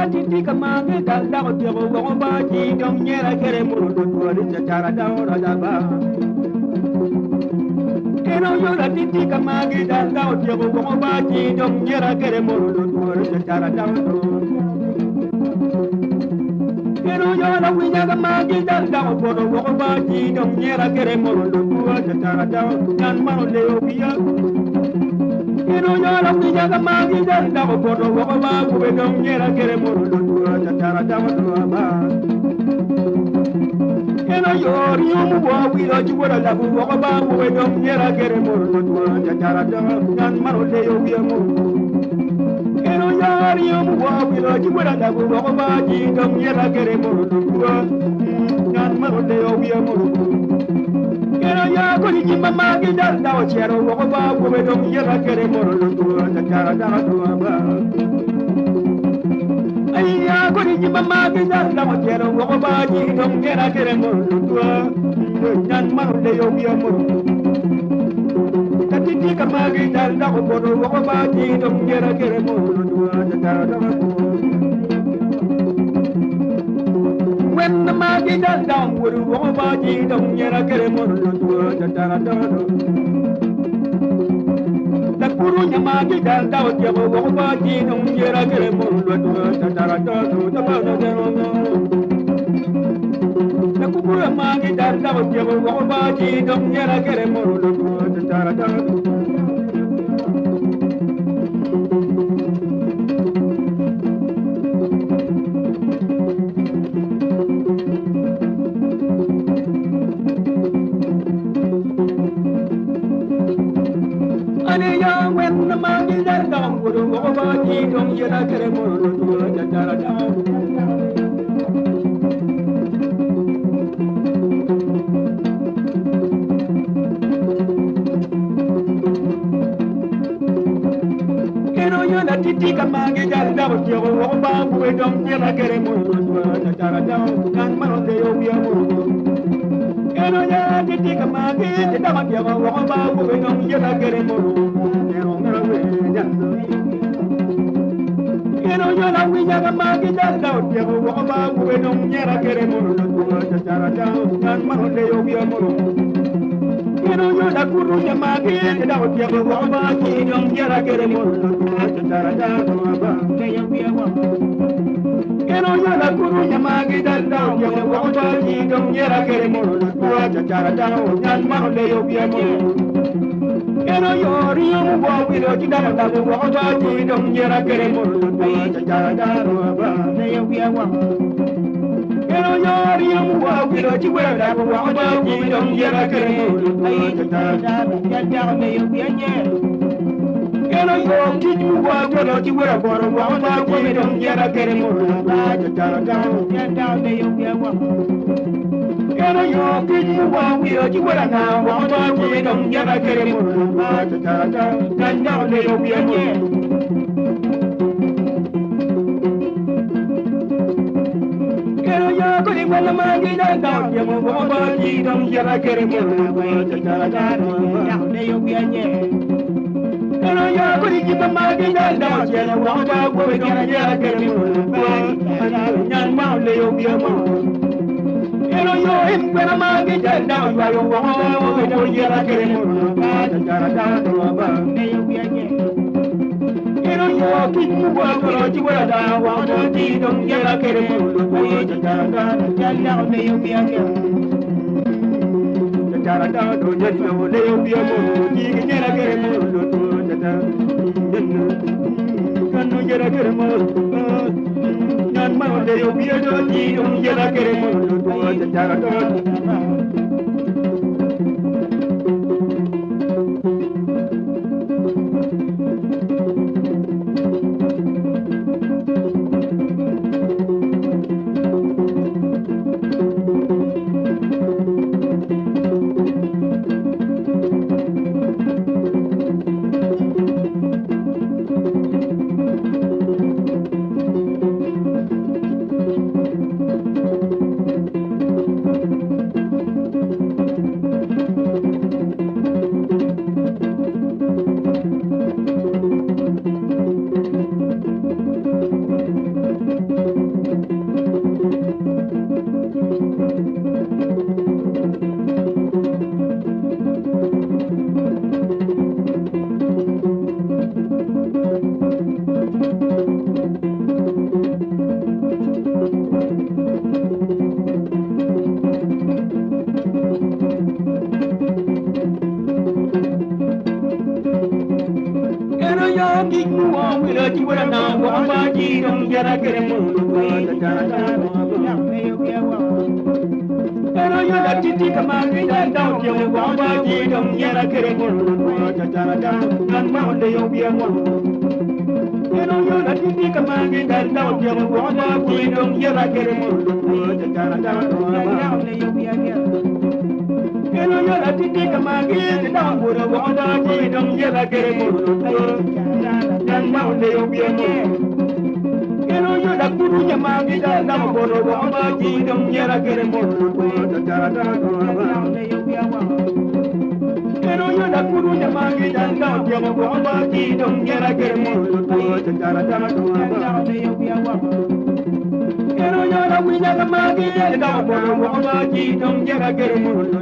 Titi kamage dalda ko tiyo ko ba ji dong nyera kere muru do tuari secara daura daba. Keno yo la titi kamage dalda ko tiyo ko ba ji dong nyera kere muru do tuari secara daura. Keno yo la winya kamage dalda ko ba ji dong nyera kere muru do tuari secara daura. Nan mano leo biya. Keno yo la winya kamage dalda ko ba kube dong nyera kere muru do tuari secara daura. Keno yo riumu bo wilo jubora la bu ba kube dong nyera kere muru do tuari secara daura. Nan mano leo biya mu. Keno yo riumu bo wilo jubora la bu ba ji dong nyera kere muru do tuari. Nan mano leo biya mu. Keno ya ko ni mama gi dal dawo chero wo ba ko be dom yera kere moro do ta cara da do ba ay ya ko ni mama gi dal dawo chero wo ba ji dom yera kere moro do nyan ma le yo biya moro tatiti kama gi dal dawo bodo wo ba ji dom yera kere moro do ta cara da do when the magi dal down would wo ba ji dom yera kere moro do ta cara da do ta kuru nya magi dal dawo je wo ba ji dom yera kere moro do ta cara da do ta ba do ta kuru magi dal dawo je wo ba ji dom yera kere moro do ta cara da do when the man is down, would go about you, don't get a caremo, the Tara down. Keno yo la titi kamage dal dawo yo wo ba we don't get a caremo, the Tara down, and mano de yo biya mo. Keno ya titi kamage dawo yo wo ba we don't get a caremo. Keno yo la winya kamage dal dawo yo wo ba we don't get a caremo, the Tara down, and mano de yo biya mo. Keno yo la kuru ya mage dawo yo wo ba ji don't get a caremo, the Tara down, de yo biya mo. Keno yo la kuru ya mage dal dawo yo wo ba ji don't get a caremo, the Tara down, and mano de yo biya mo. Keno yo riumu bo wilo jidala da wo ba ji dom yera kere mo ta cara da ba ne yo biya wa. Keno yo riumu bo wilo jidala da wo ba ji dom yera kere mo ta cara da ya ne yo biya nye. Keno yo kiju bo wilo jidala bo ba ji dom yera kere mo ta cara da ne yo biya wa. Keno yo kiju bo wilo jidala da wo ba ji dom yera kere mo Keno yo ko ni wala magi da da ya mo ba ji dom yara kere mo ta cara da ya ne yo biya nye. Keno yo ko ni magi da da ya mo ba ko be yara kere mo nyan ma le yo biya mo. Keno yo im kwena magi da da ya yo wo be yara kere mo ta cara da ba ne yo biya nye. Keno yo kiju bo ko ji wala da wa ba ji dom yara kere mo ta cara da ya ne yo biya nye. Ta cara da do je no le yo biya mo ji yara kere mo ta ta kanu yara kere mo nan ma le yo biya do ji dom yara kere mo ta cara da. ki mu wa wi la ji wa na wa ba ji dong ya ra kere mo ta ta ta Pero yo la titi kama kita dau dia wa ba ji dong ya ra kere mo ta ta ta kan ma de yo bia mo Pero yo la titi kama kita dau dia wa ba ji dong ya ra kere mo ta ta ta Pero yo la titi kama kita dau wa ba ji dong ya ra kere mo kan ma de yo bia mo Pero yo la kuru llama vida la moro wa ma ji dong yera kere mo ta ta ta Pero yo la kuru llama vida la llama wa ma ji dong yera kere mo ta ta ta Pero yo la vida la ma vida la moro wa ma ji dong yera kere mo ta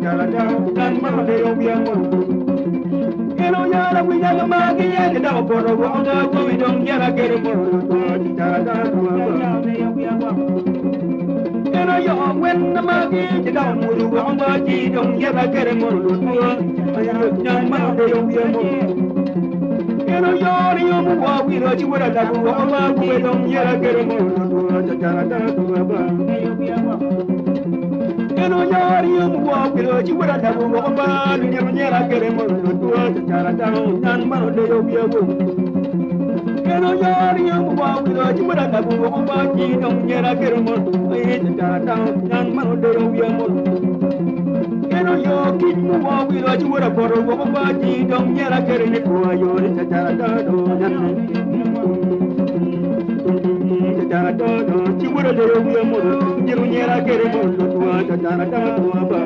ta ta kan ma de yo bia mo Pero yo la vida la ma vida la moro wa ma ji dong yera kere mo Pero yo when the magi te da muru wa ma ji dong ya ba kere muru nyang ma de yo bia mo Pero yo ri yo mu wa wi ro ji wa da wa ma ji dong ya ba kere muru ta ta ta ba Pero yo ri yo mu wa wi ro ji wa da wa ma ji dong ya ba kere muru ta ta ta nyang ma de yo bia mo Pero yo ri yo mu wa wi ro ji wa da wa ma ji dong ya ba kere muru Yang mau dero biar mo, keno yo kit mo wa wi lo chura poro wo ba ji dong yara kere ni ko yo ni cha da do nyan cha da do chura dero biar mo jiru yara kere mo do cha da do ba